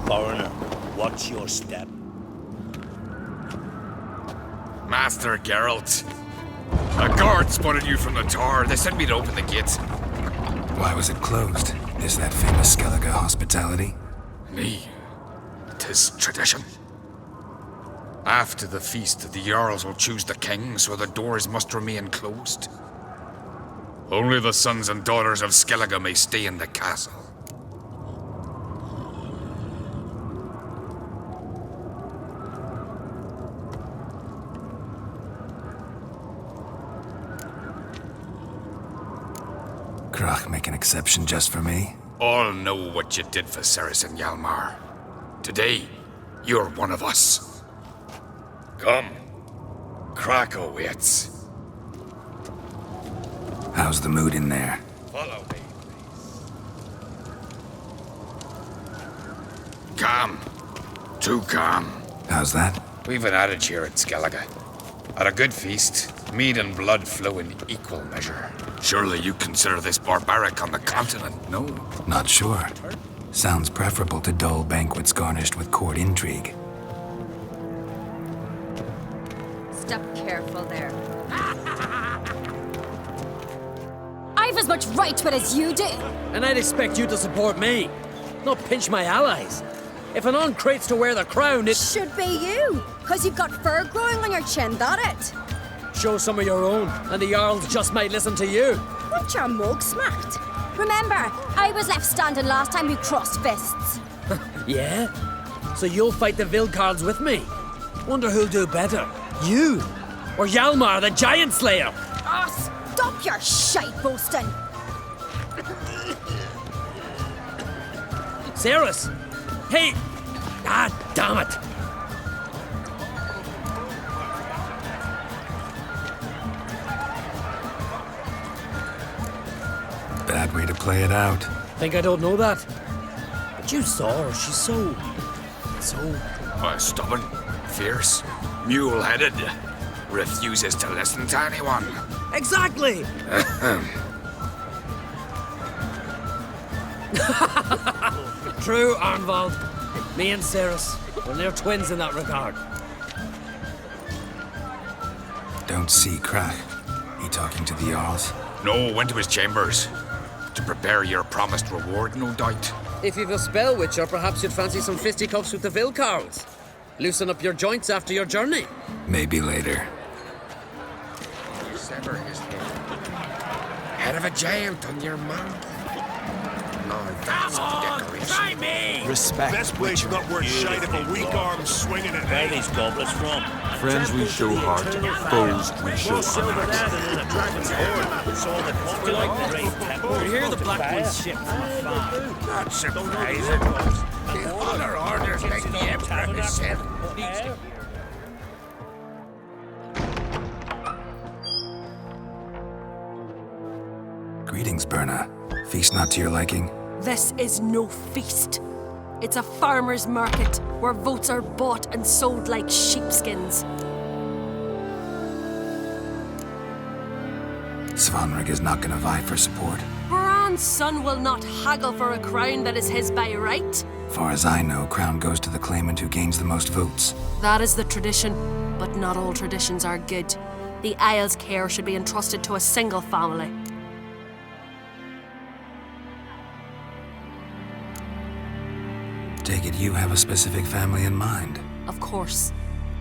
Foreigner, watch your step. Master Geralt. A guard spotted you from the tower. They sent me to open the gate. Why was it closed? Is that famous Skellige hospitality? Me. 'Tis tradition. After the feast, the Jarls will choose the king, so the doors must remain closed. Only the sons and daughters of Skellige may stay in the castle. Krach make an exception just for me? All know what you did for Ceres and Hjalmar. Today, you're one of us. Come. Krach waits. How's the mood in there? Follow me, please. Calm. Too calm. How's that? We've an adage here at Skellige. At a good feast, mead and blood flow in equal measure. Surely you consider this barbaric on the continent, no? Not sure. Sounds preferable to dull banquets garnished with court intrigue. Step careful there. I've as much right to it as you do. And I'd expect you to support me, not pinch my allies. If an on crates to wear the crown, it Should be you, because you've got fur growing on your chin, that it? show some of your own, and the Jarls just might listen to you. Want your mug smacked? Remember, I was left standing last time we crossed fists. Yeah? So you'll fight the Vilcards with me? Wonder who'll do better, you or Hjalmar the Giant Slayer? Oh, stop your shite boasting. Ceres? Hey! Ah, damn it! Bad way to play it out. Think I don't know that? But you saw her, she's so... Stubborn, fierce, mule-headed. Refuses to listen to anyone. Exactly! True, Arnvald. Me and Ceres, we're near twins in that regard. Don't see Krach. He talking to the Jarls? No, went to his chambers. To prepare your promised reward, no doubt. If you've a spell witcher, perhaps you'd fancy some fisticuffs with the Vilcarls. Loosen up your joints after your journey. Maybe later. Sever his head. Head of a giant on your mount. No, that's decoration. Respect. Best place not worth shite if a weak arm's swinging it. Where are these goblets from? Friends we show heart, foes we show honor. We hear the Black Queen's ship from afar. Not surprising. The other orders make the Emperor himself. Greetings, Berna. Feast not to your liking? This is no feast. It's a farmer's market where votes are bought and sold like sheepskins. Svanrig is not gonna vie for support. Bran's son will not haggle for a crown that is his by right. Far as I know, crown goes to the claimant who gains the most votes. That is the tradition, but not all traditions are good. The Isle's care should be entrusted to a single family. Take it you have a specific family in mind. Of course.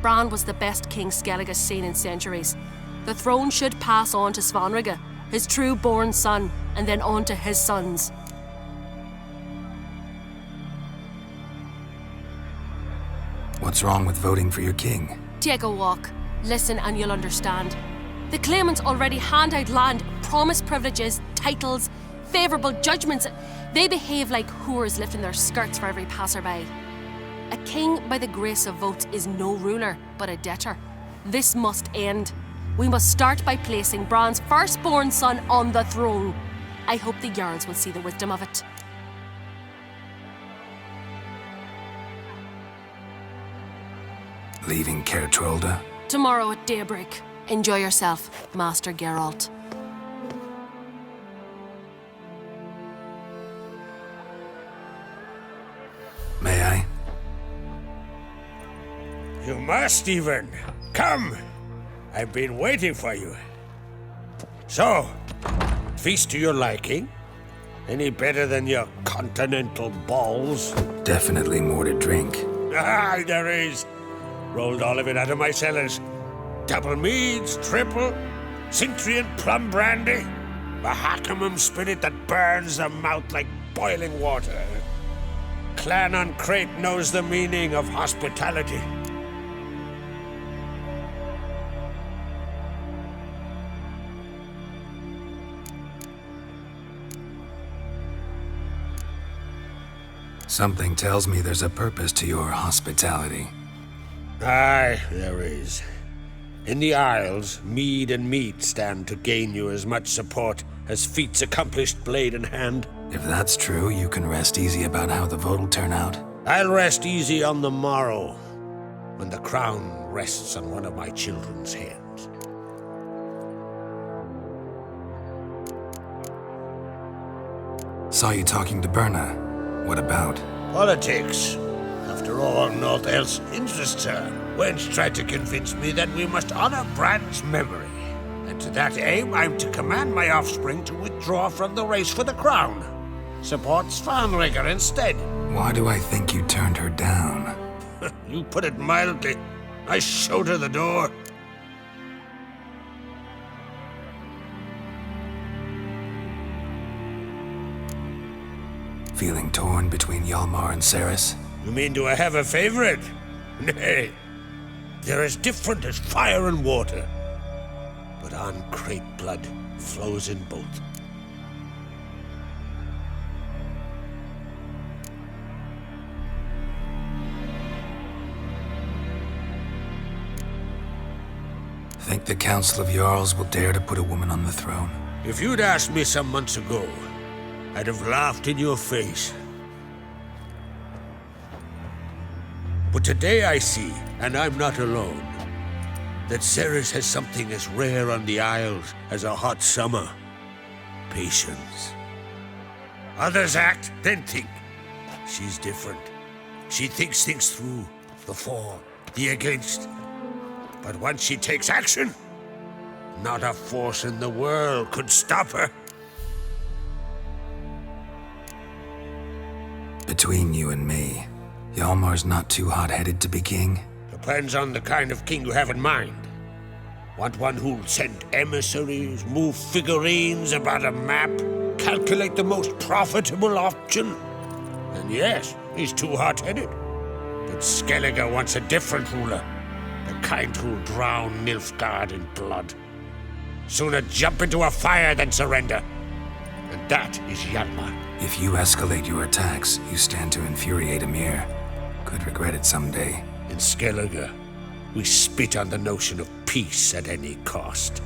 Bran was the best king Skellige's seen in centuries. The throne should pass on to Svanrige, his true-born son, and then on to his sons. What's wrong with voting for your king? Take a walk. Listen and you'll understand. The claimants already hand out land, promise privileges, titles, favourable judgments. They behave like whores lifting their skirts for every passerby. A king by the grace of votes is no ruler, but a debtor. This must end. We must start by placing Bran's firstborn son on the throne. I hope the Jarls will see the wisdom of it. Leaving Caer Trolda? Tomorrow at daybreak. Enjoy yourself, Master Geralt. May I? You must even. Come! I've been waiting for you. So, feast to your liking? Any better than your continental balls? Definitely more to drink. Ah, there is. Rolled all of it out of my cellars. Double meads, triple, Cintrian plum brandy, Mahakimum spirit that burns the mouth like boiling water. Clan on Crate knows the meaning of hospitality. Something tells me there's a purpose to your hospitality. Aye, there is. In the Isles, mead and meat stand to gain you as much support as feats accomplished blade in hand. If that's true, you can rest easy about how the vote'll turn out. I'll rest easy on the morrow, when the crown rests on one of my children's heads. Saw you talking to Berna. What about? Politics. After all, naught else interests her. Wench tried to convince me that we must honor Brand's memory. And to that aim, I'm to command my offspring to withdraw from the race for the crown. Support Svanrigger instead. Why do I think you turned her down? You put it mildly. I showed her the door. Feeling torn between Hjalmar and Ceres? You mean do I have a favorite? Nay. They're as different as fire and water. But on Crate blood flows in both. Think the Council of Jarls will dare to put a woman on the throne? If you'd asked me some months ago, I'd have laughed in your face. But today I see, and I'm not alone, that Ceres has something as rare on the Isles as a hot summer. Patience. Others act, then think. She's different. She thinks things through, the for, the against. But once she takes action, not a force in the world could stop her. Between you and me, Hjalmar's not too hot-headed to be king? Depends on the kind of king you have in mind. Want one who'll send emissaries, move figurines about a map, calculate the most profitable option? And yes, he's too hot-headed. But Skellige wants a different ruler. The kind who'll drown Nilfgaard in blood. Sooner jump into a fire than surrender. And that is Hjalmar. If you escalate your attacks, you stand to infuriate Emir. Could regret it someday. In Skellige, we spit on the notion of peace at any cost.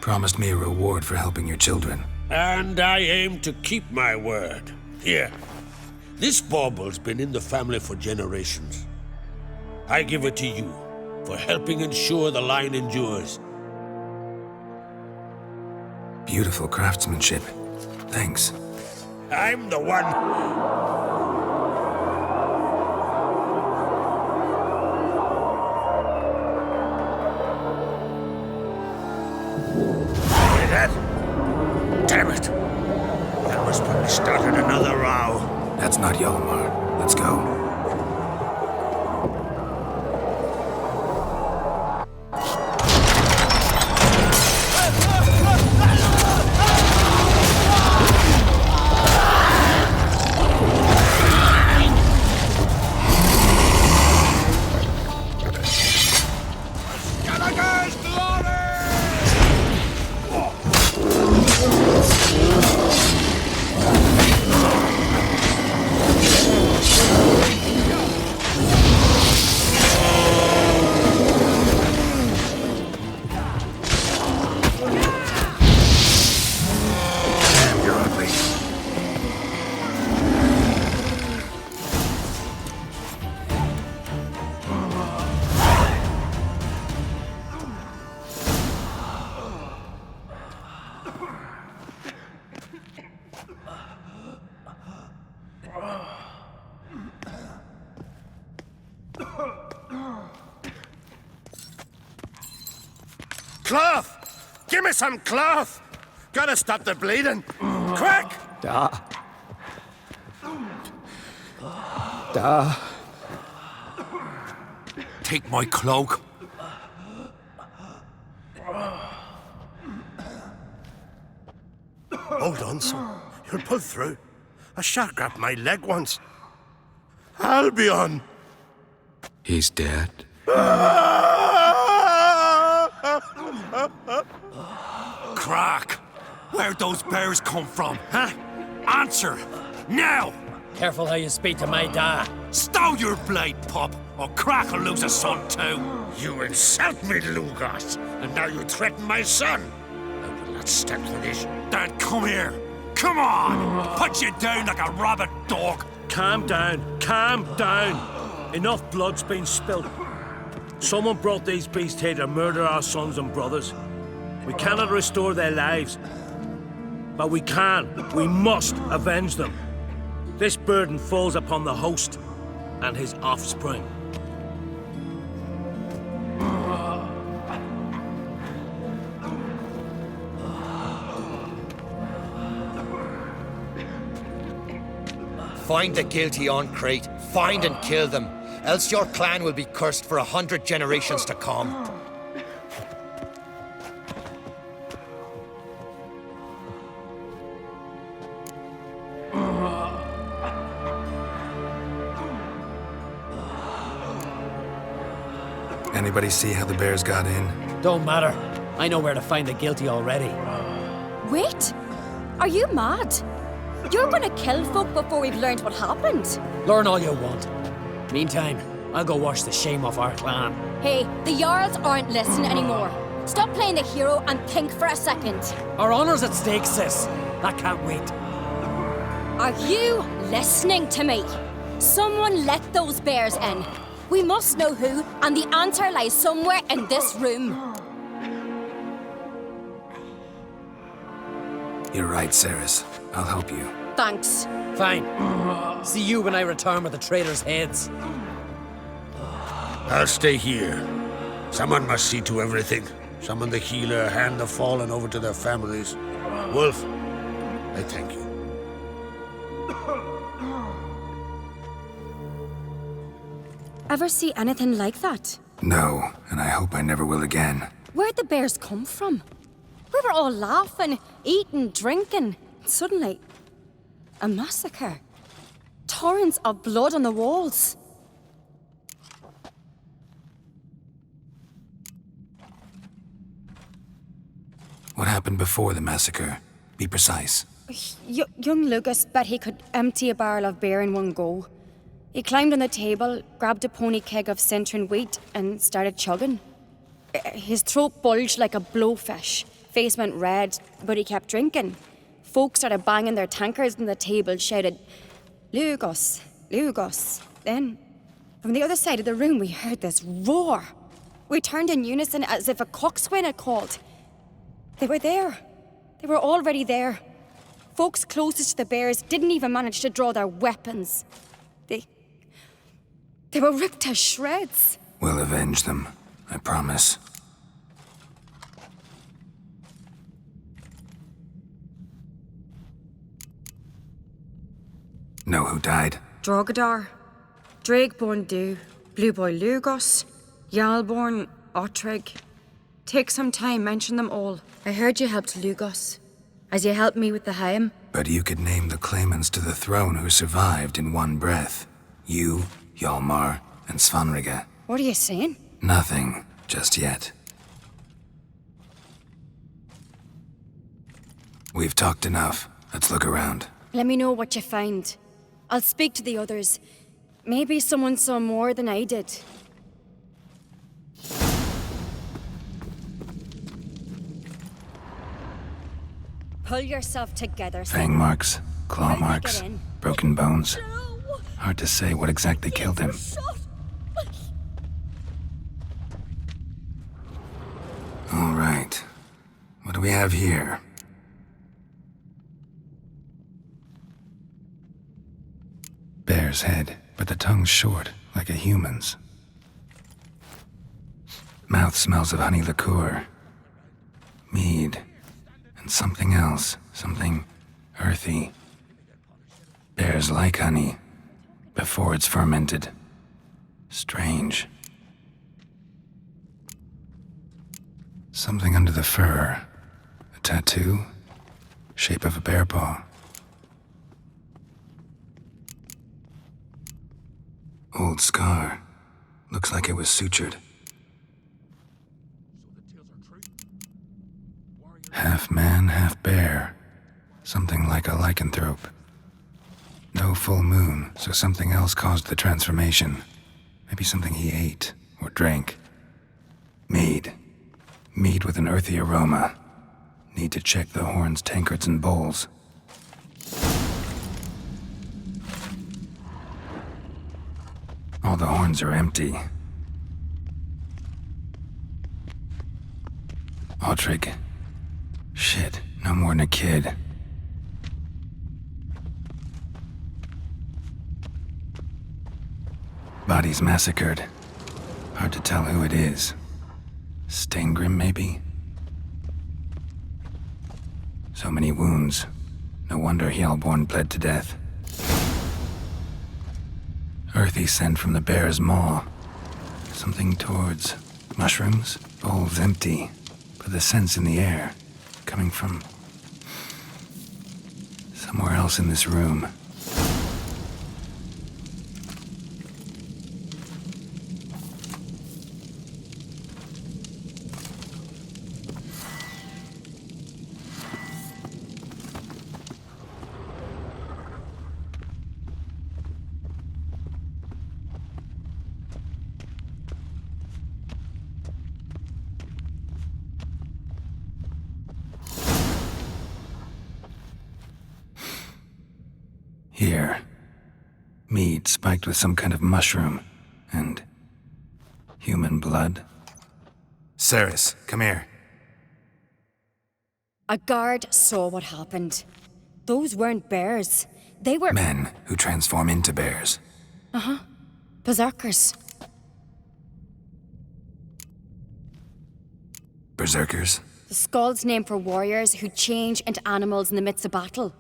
Promised me a reward for helping your children. And I aim to keep my word. Here. This bauble's been in the family for generations. I give it to you for helping ensure the line endures. Beautiful craftsmanship. Thanks. I'm the one. Hear that? Damn it. That must have started another row. That's not Hjalmar. Let's go. Cloth! Give me some cloth! Gotta stop the bleeding. Quick! Take my cloak. Hold on, son. You'll pull through. A shark grabbed my leg once. Albion! He's dead. Crack! Where'd those bears come from, huh? Answer! Now! Careful how you speak to my dad. Stow your blade, pup, or Crack will lose a son too. You insult me, Lugos, and now you threaten my son. I will not stand for this. Then come here. Come on! Put you down like a rabid dog. Calm down. Calm down. Enough blood's been spilt. Someone brought these beasts here to murder our sons and brothers. We cannot restore their lives. But we must avenge them. This burden falls upon the host and his offspring. Find the guilty on Crate. Find and kill them. Else your clan will be cursed for 100 generations to come. Anybody see how the bears got in? Don't matter. I know where to find the guilty already. Wait! Are you mad? You're gonna kill folk before we've learned what happened. Learn all you want. Meantime, I'll go wash the shame off our clan. Hey, the Jarls aren't listening anymore. Stop playing the hero and think for a second. Our honor's at stake, sis. That can't wait. Are you listening to me? Someone let those bears in. We must know who, and the answer lies somewhere in this room. You're right, Ceres. I'll help you. Thanks. Fine. See you when I return with the traitors' heads. I'll stay here. Someone must see to everything. Summon the healer, hand the fallen over to their families. Wolf, I thank you. Ever see anything like that? No, and I hope I never will again. Where'd the bears come from? We were all laughing, eating, drinking. Suddenly, a massacre. Torrents of blood on the walls. What happened before the massacre? Be precise. Young Lucas bet he could empty a barrel of beer in one go. He climbed on the table, grabbed a pony keg of Centron wheat, and started chugging. His throat bulged like a blowfish. Face went red, but he kept drinking. Folks started banging their tankards on the table, shouted, "Lugos, Lugos." Then, from the other side of the room, we heard this roar. We turned in unison as if a coxswain had called. They were there. They were already there. Folks closest to the bears didn't even manage to draw their weapons. They were ripped to shreds. We'll avenge them, I promise. Know who died? Drogadar, Drakeborn Du, Blue Boy Lugos, Yalborn, Ottrig. Take some time, mention them all. I heard you helped Lugos, as you helped me with the Haim. But you could name the claimants to the throne who survived in one breath. You, Hjalmar, and Svanrige. What are you saying? Nothing, just yet. We've talked enough. Let's look around. Let me know what you find. I'll speak to the others. Maybe someone saw more than I did. Pull yourself together, son. Fang marks, claw How did we marks, get in? broken bones. No. Hard to say what exactly killed him. All right. What do we have here? Bear's head, but the tongue's short, like a human's. Mouth smells of honey liqueur. Mead. And something else. Something earthy. Bears like honey. Before it's fermented. Strange. Something under the fur. A tattoo? Shape of a bear paw. Old scar. Looks like it was sutured. Half man, half bear. Something like a lycanthrope. No full moon, so something else caused the transformation. Maybe something he ate or drank. Mead. Mead with an earthy aroma. Need to check the horns, tankards, and bowls. All the horns are empty. Autrig. Shit, no more than a kid. Bodies massacred. Hard to tell who it is. Stangrim, maybe? So many wounds. No wonder Hjalborn bled to death. Earthy scent from the bear's maw. Something towards mushrooms? Bowls empty, but the scent's in the air. Coming from somewhere else in this room. Here. Mead spiked with some kind of mushroom. And human blood. Ceres, come here. A guard saw what happened. Those weren't bears. They were Men who transform into bears. berserkers. Berserkers? The Skald's name for warriors who change into animals in the midst of battle.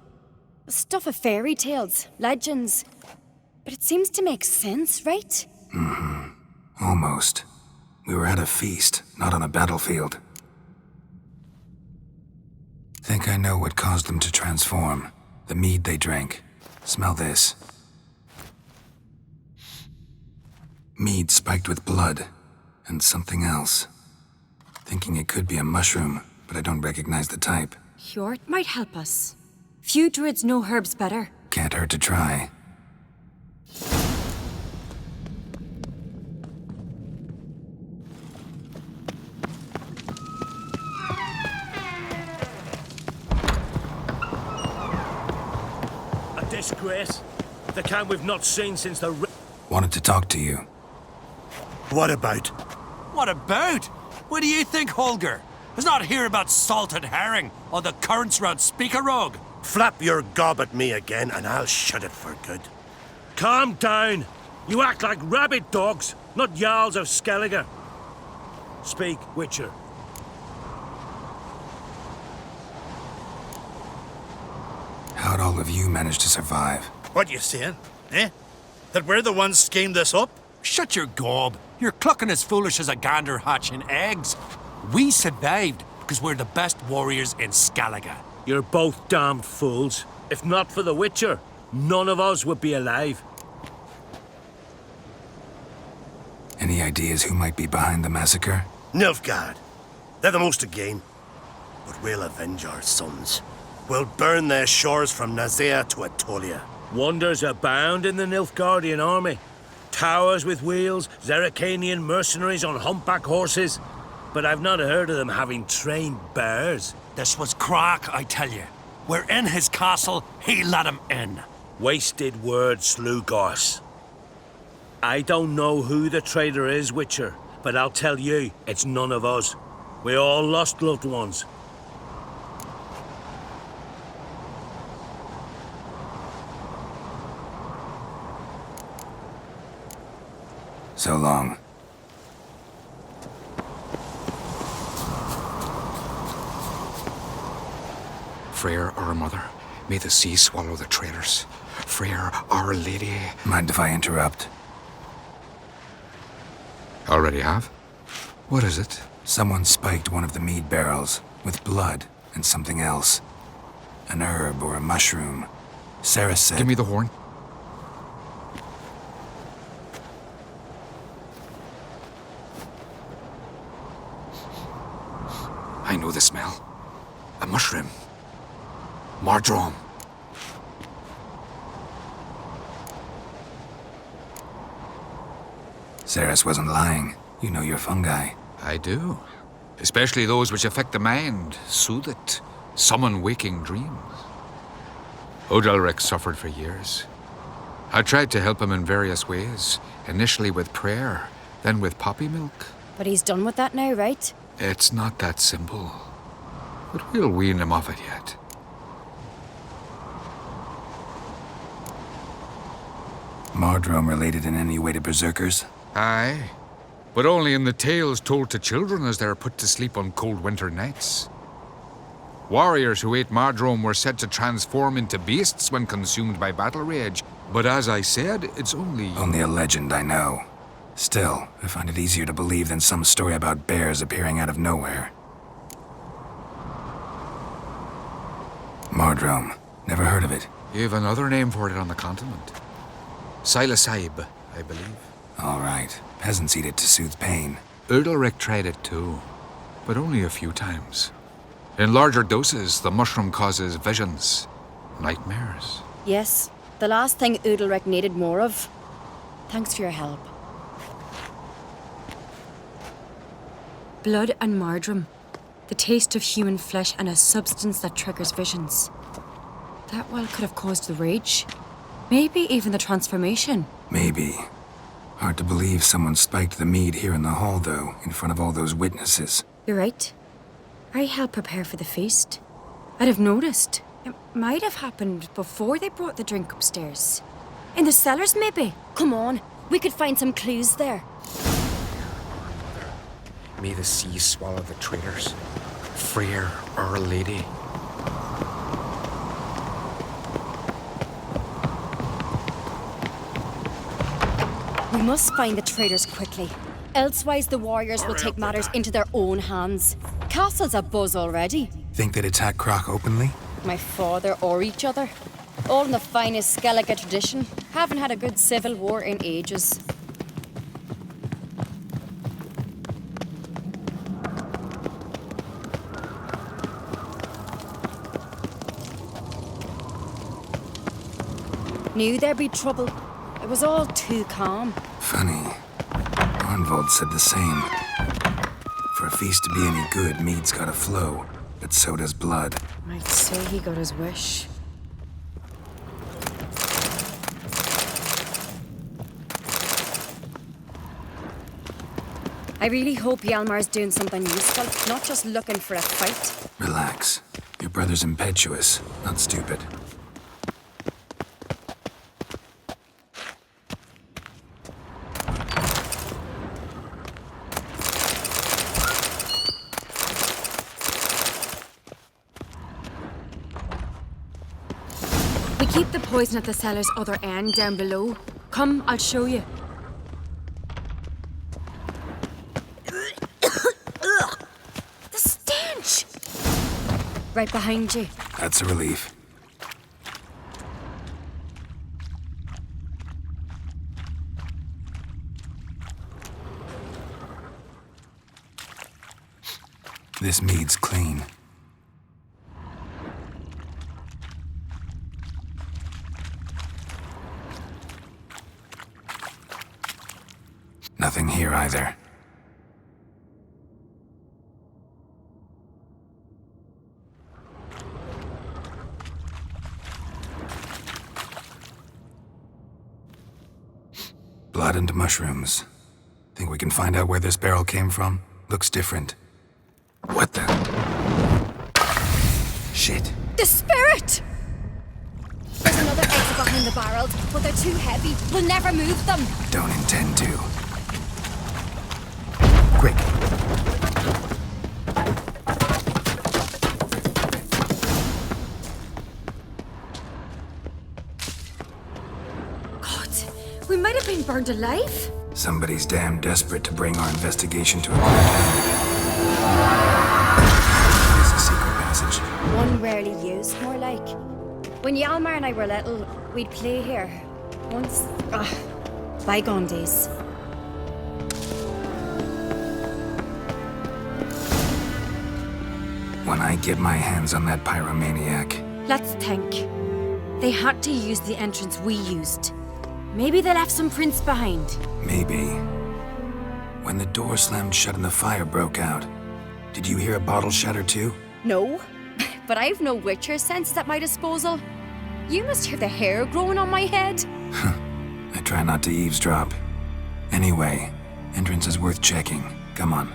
Stuff of fairy tales, legends. But it seems to make sense, right? Almost. We were at a feast, not on a battlefield. Think I know what caused them to transform. The mead they drank. Smell this. Mead spiked with blood. And something else. Thinking it could be a mushroom, but I don't recognize the type. Hjort might help us. Few druids know herbs better. Can't hurt to try. A disgrace. The kind we've not seen since the... Wanted to talk to you. What about? What about? What do you think, Holger? Let's not hear about salted herring or the currents round Speakerog. Flap your gob at me again and I'll shut it for good. Calm down. You act like rabid dogs, not Jarls of Skellige. Speak, Witcher. How'd all of you manage to survive? What you saying? Eh? That we're the ones schemed this up? Shut your gob. You're clucking as foolish as a gander hatching eggs. We survived because we're the best warriors in Skellige. You're both damned fools. If not for the Witcher, none of us would be alive. Any ideas who might be behind the massacre? Nilfgaard. They're the most again. But we'll avenge our sons. We'll burn their shores from Nazea to Atolia. Wonders abound in the Nilfgaardian army. Towers with wheels, Zerrikanian mercenaries on humpback horses. But I've not heard of them having trained bears. This was Crack, I tell you. We're in his castle, he let him in. Wasted words, Slugos. I don't know who the traitor is, Witcher, but I'll tell you, it's none of us. We all lost loved ones. So long. our mother. May the sea swallow the traitors. Frere, Our Lady. Mind if I interrupt? Already have? What is it? Someone spiked one of the mead barrels with blood and something else. An herb or a mushroom. Sarah said... Give me the horn. I know the smell. A mushroom. Mardrome. Ceres wasn't lying. You know your fungi. I do. Especially those which affect the mind, soothe it, summon waking dreams. Odalric suffered for years. I tried to help him in various ways, initially with prayer, then with poppy milk. But he's done with that now, right? It's not that simple. But we'll wean him off it yet. Mardrome related in any way to berserkers? Aye, but only in the tales told to children as they're put to sleep on cold winter nights. Warriors who ate Mardrome were said to transform into beasts when consumed by battle rage, but as I said, it's only... Only a legend, I know. Still, I find it easier to believe than some story about bears appearing out of nowhere. Mardrome. Never heard of it. You've another name for it on the continent. Silasaib, I believe. All right. Peasants eat it to soothe pain. Udalric tried it too, but only a few times. In larger doses, the mushroom causes visions, nightmares. Yes, the last thing Udalric needed more of. Thanks for your help. Blood and Mardrome. The taste of human flesh and a substance that triggers visions. That well could have caused the rage. Maybe even the transformation. Maybe. Hard to believe someone spiked the mead here in the hall, though, in front of all those witnesses. You're right. I helped prepare for the feast. I'd have noticed. It might have happened before they brought the drink upstairs. In the cellars, maybe. Come on, we could find some clues there. May the sea swallow the traitors. Frere, Our Lady. We must find the traitors quickly. Elsewise, the warriors will take matters into their own hands. Castle's abuzz already. Think they'd attack Croc openly? My father or each other. All in the finest Skellige tradition. Haven't had a good civil war in ages. Knew there'd be trouble. It was all too calm. Funny. Arnvold said the same. For a feast to be any good, mead's gotta flow, but so does blood. I'd say he got his wish. I really hope Hjalmar's doing something useful, not just looking for a fight. Relax. Your brother's impetuous, not stupid. We keep the poison at the cellar's other end down below. Come, I'll show you. The stench! Right behind you. That's a relief. This mead's clean. Nothing here either. Blood and mushrooms. Think we can find out where this barrel came from? Looks different. What the? Shit. The spirit! There's another exit behind the barrels, but they're too heavy. We'll never move them. Don't intend to. Quick. We might have been burned alive. Somebody's damn desperate to bring our investigation to a conclusion. It's a secret passage. One rarely used, more like. When Yalmar and I were little, we'd play here. Once. Bygone days. When I get my hands on that pyromaniac. Let's think. They had to use the entrance we used. Maybe they left some prints behind. Maybe. When the door slammed shut and the fire broke out, did you hear a bottle shatter too? No, but I've no Witcher senses at my disposal. You must hear the hair growing on my head. I try not to eavesdrop. Anyway, entrance is worth checking. Come on.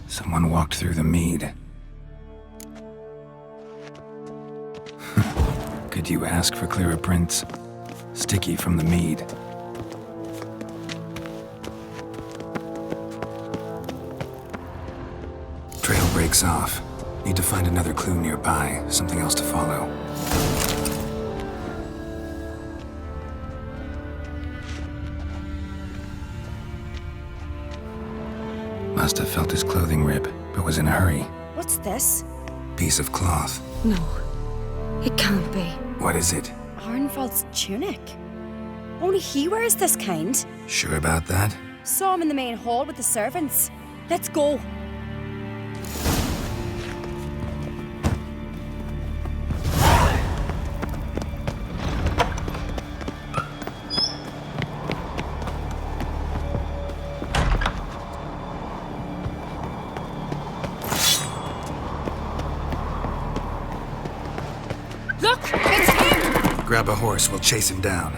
Someone walked through the mead. Could you ask for clearer prints? Sticky from the mead. Trail breaks off. Need to find another clue nearby, something else to follow. Must have felt his clothing rip, but was in a hurry. What's this? Piece of cloth. No, it can't be. What is it? Arnvald's tunic. Only he wears this kind. Sure about that? Saw him in the main hall with the servants. Let's go. Look! It's him! Grab a horse, we'll chase him down.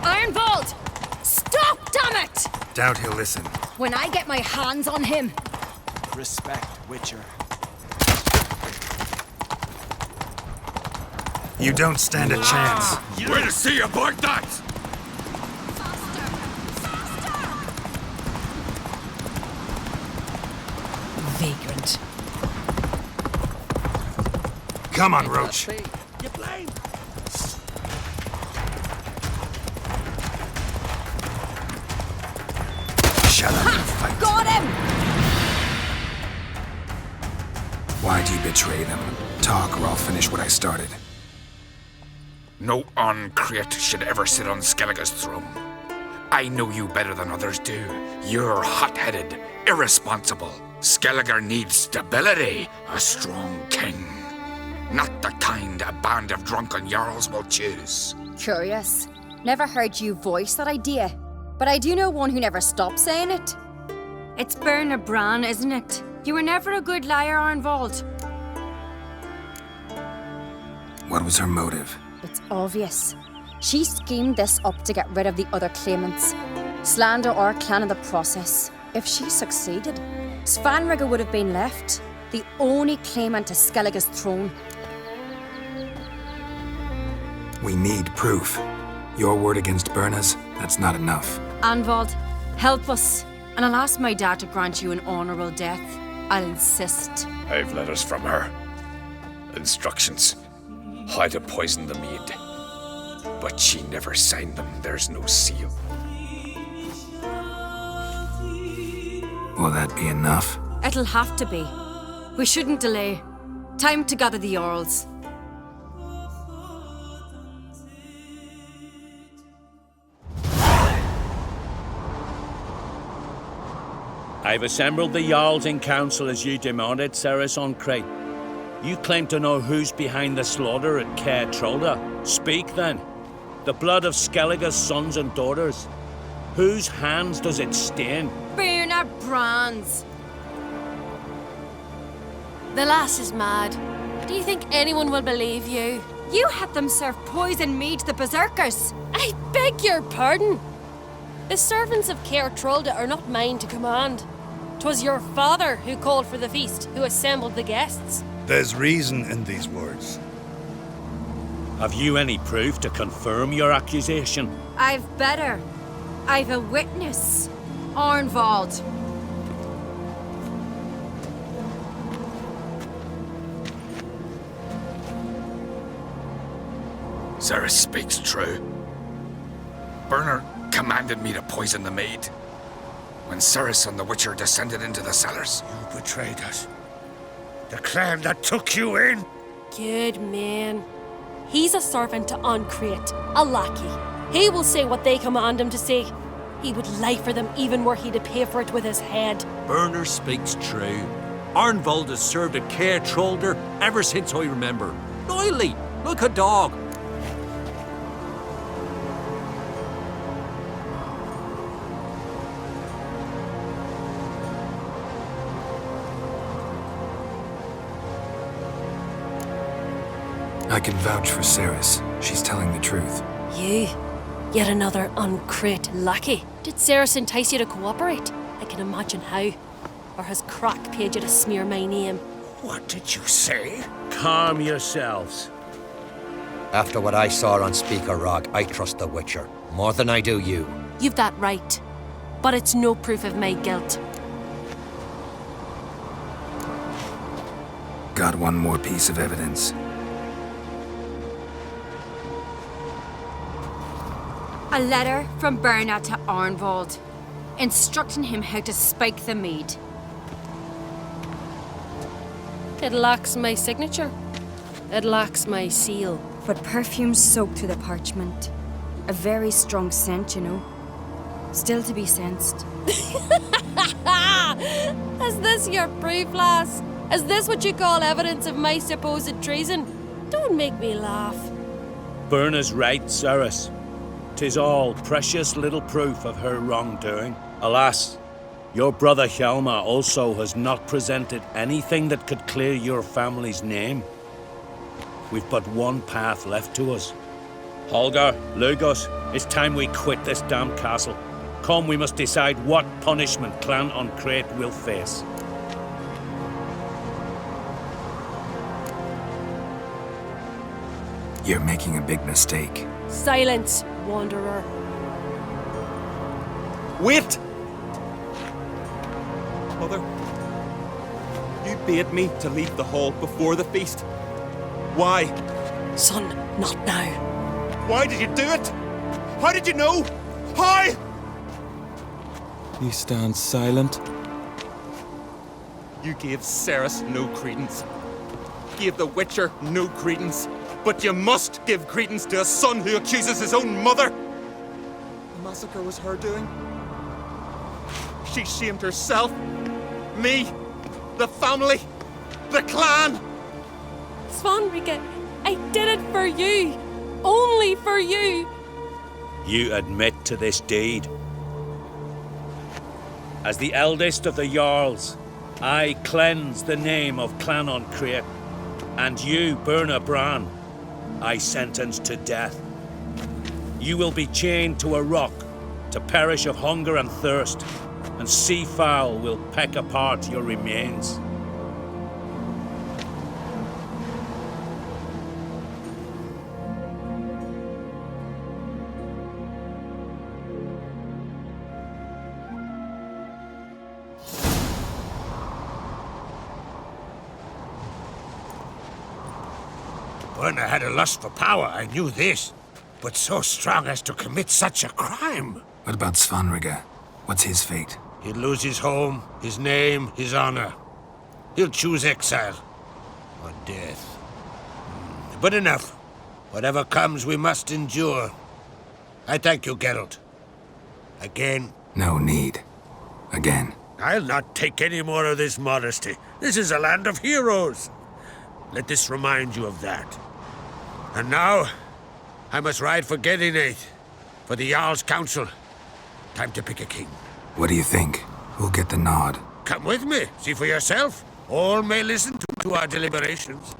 Arnvald! Stop, damn it! Doubt he'll listen. When I get my hands on him. Respect, Witcher. You don't stand a chance. Where to see about that? Vagrant. Come on, Roach. You blame! Shut up and fight. Got him! Why'd you betray them? Talk or I'll finish what I started. No uncreate should ever sit on Skellige's throne. I know you better than others do. You're hot-headed, irresponsible. Skellige needs stability, a strong king. Not the kind a band of drunken jarls will choose. Curious. Never heard you voice that idea. But I do know one who never stops saying it. It's Berna Bran, isn't it? You were never a good liar, Arnvald. What was her motive? It's obvious. She schemed this up to get rid of the other claimants. Slander our clan in the process. If she succeeded, Svanrigger would have been left, the only claimant to Skellige's throne. We need proof. Your word against Berna's, that's not enough. Arnvald, help us, and I'll ask my dad to grant you an honourable death. I'll insist. I've letters from her. Instructions. How to poison the mead. But she never signed them. There's no seal. Will that be enough? It'll have to be. We shouldn't delay. Time to gather the Jarls. I've assembled the Jarls in council as you demanded, Ceres on Crate. You claim to know who's behind the slaughter at Caer Trolda. Speak then. The blood of Skellige's sons and daughters. Whose hands does it stain? Berna Bran's. The lass is mad. Do you think anyone will believe you? You had them serve poison mead to the berserkers. I beg your pardon. The servants of Caer Trolda are not mine to command. 'Twas your father who called for the feast, who assembled the guests. There's reason in these words. Have you any proof to confirm your accusation? I've better. I've a witness. Arnvald. Ceres speaks true. Berna commanded me to poison the maid. When Ceres and the Witcher descended into the cellars. You betrayed us. The clan that took you in. Good man. He's a servant to Ancrate, a lackey. He will say what they command him to say. He would lie for them even were he to pay for it with his head. Berner speaks true. Arnvald has served at Caer Trolder ever since I remember. Loyally, like a dog. I can vouch for Ceres. She's telling the truth. You? Yet another Ancrate lackey. Did Ceres entice you to cooperate? I can imagine how. Or has Crack paid you to smear my name? What did you say? Calm yourselves. After what I saw on Speaker Rock, I trust the Witcher. More than I do you. You've that right. But it's no proof of my guilt. Got one more piece of evidence. A letter from Berna to Arnvald, instructing him how to spike the mead. It lacks my signature. It lacks my seal. But perfume soaked through the parchment. A very strong scent, you know. Still to be sensed. Is this your proof, lass? Is this what you call evidence of my supposed treason? Don't make me laugh. Berna's right, Ceres. 'Tis all precious little proof of her wrongdoing. Alas, your brother Hjalmar also has not presented anything that could clear your family's name. We've but one path left to us. Holger, Lugos, it's time we quit this damn castle. Come, we must decide what punishment Clan Ancrate will face. You're making a big mistake. Silence, wanderer. Wait! Mother, you bade me to leave the hall before the feast. Why? Son, not now. Why did you do it? How did you know? How? You stand silent. You gave Ceres no credence. Gave the Witcher no credence. But you must give credence to a son who accuses his own mother. The massacre was her doing. She shamed herself, me, the family, the clan. Svanrige, I did it for you. Only for you. You admit to this deed. As the eldest of the Jarls, I cleanse the name of Clannon Create, and you, Berna Bran, I sentence to death. You will be chained to a rock to perish of hunger and thirst, and sea fowl will peck apart your remains. Werner had a lust for power, I knew this. But so strong as to commit such a crime. What about Svanrige? What's his fate? He'll lose his home, his name, his honor. He'll choose exile. Or death. But enough. Whatever comes, we must endure. I thank you, Geralt. Again. No need. Again. I'll not take any more of this modesty. This is a land of heroes. Let this remind you of that. And now, I must ride for Gedinath, for the Jarl's Council. Time to pick a king. What do you think? Who'll get the nod? Come with me, see for yourself. All may listen to our deliberations.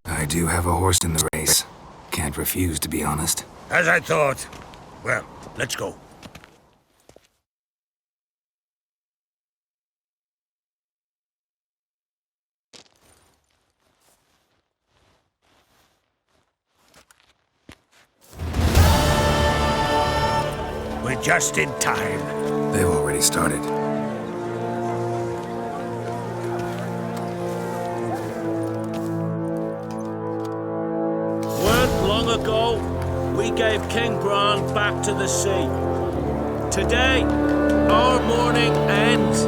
I do have a horse in the race. Can't refuse, to be honest. As I thought. Well, let's go. We're just in time. They've already started. Weren't long ago, we gave King Bran back to the sea. Today, our mourning ends.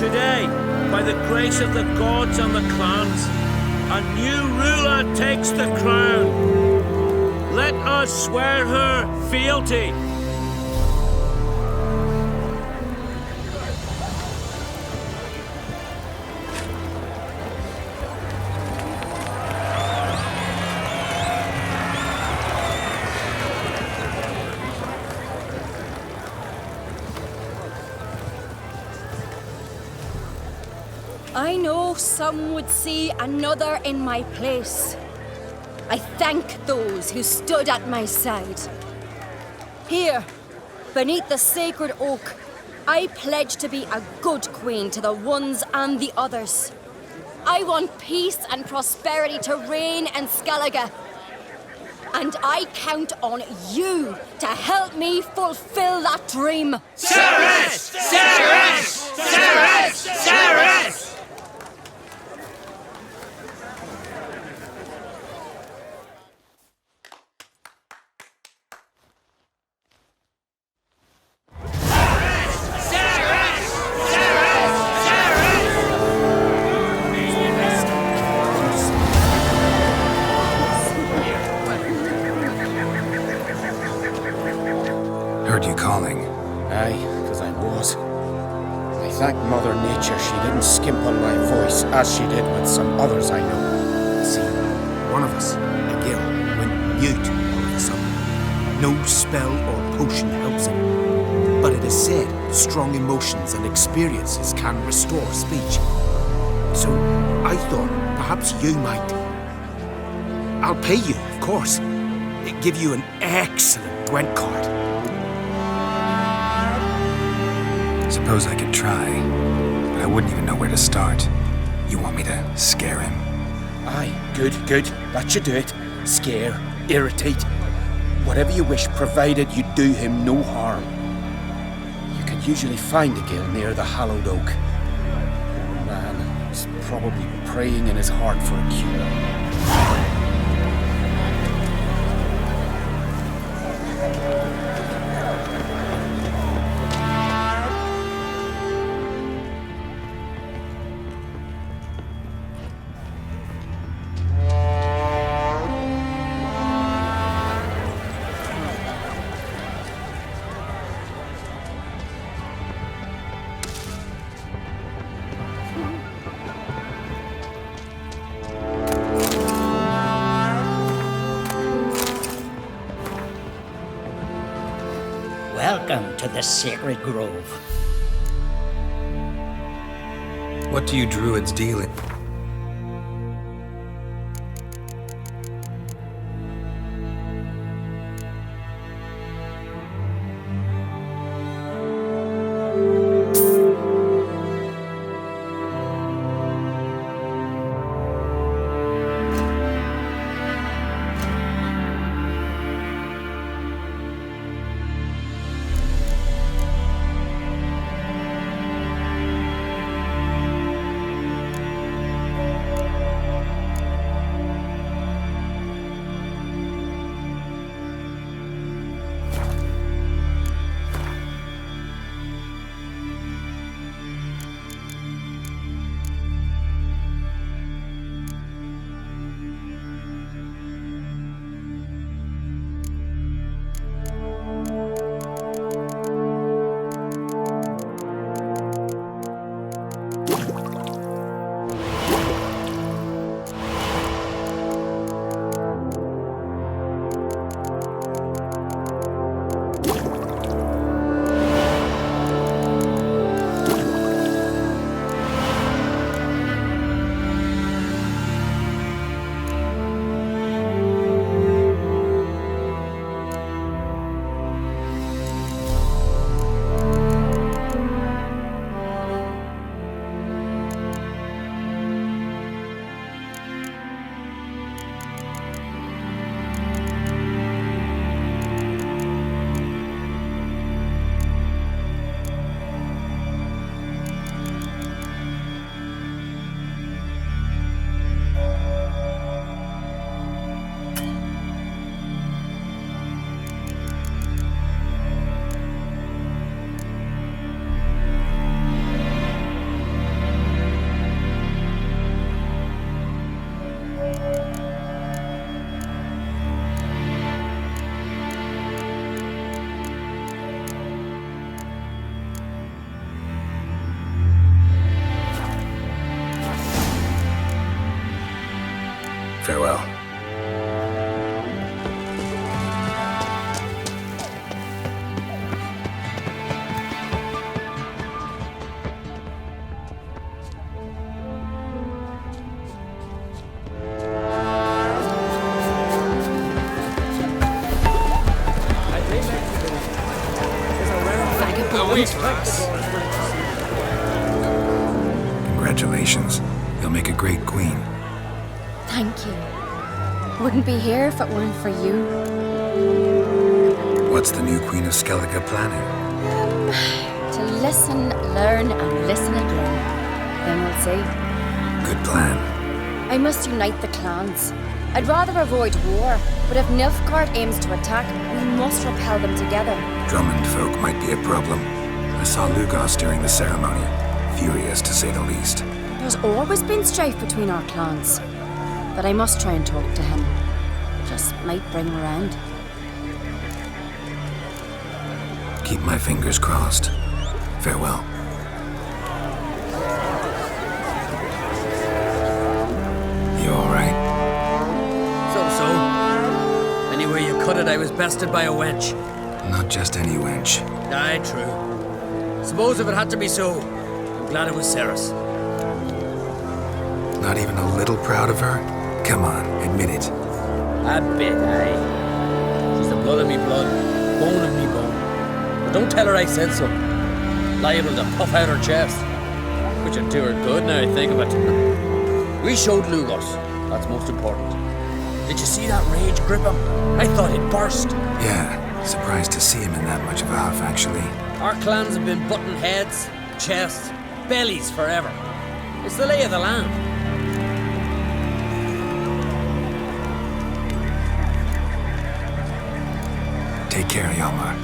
Today, by the grace of the gods and the clans, a new ruler takes the crown. Let us swear her fealty. I know some would see another in my place. I thank those who stood at my side. Here, beneath the sacred oak, I pledge to be a good queen to the ones and the others. I want peace and prosperity to reign in Skellige. And I count on you to help me fulfill that dream. Ceres! Ceres! Ceres! Ceres! Heard you calling. Aye, because I was. I thank Mother Nature she didn't skimp on my voice, as she did with some others I know. See, one of us, a girl, went mute all of a sudden. No spell or potion helps him. But it is said strong emotions and experiences can restore speech. So I thought perhaps you might. I'll pay you, of course. Give you an excellent Gwent card. Suppose I could try, but I wouldn't even know where to start. You want me to scare him? Aye, good. That should do it. Scare, irritate. Whatever you wish, provided you do him no harm. You can usually find a gill near the hallowed oak. The man is probably praying in his heart for a cure. Welcome to the sacred grove. What do you druids deal in? Farewell. Congratulations. You'll make a great queen. Thank you. Wouldn't be here if it weren't for you. What's the new Queen of Skellige planning? To listen, learn, and listen again. Then we'll see. Good plan. I must unite the clans. I'd rather avoid war, but if Nilfgaard aims to attack, we must repel them together. Drummond folk might be a problem. I saw Lugos during the ceremony. Furious, to say the least. There's always been strife between our clans. But I must try and talk to him. Just might bring him around. Keep my fingers crossed. Farewell. You alright? So-so. Anywhere you cut it, I was bested by a wench. Not just any wench. Aye, true. Suppose if it had to be so, I'm glad it was Ceres. Not even a little proud of her? Come on, admit it. A bit, aye. She's the blood of me blood, bone of me bone. But don't tell her I said so. Liable to puff out her chest. Which would do her good now I think of it. We showed Lugos. That's most important. Did you see that rage grip him? I thought he'd burst. Yeah, surprised to see him in that much of a huff, actually. Our clans have been butting heads, chests, bellies forever. It's the lay of the land. Take care, Hjalmar.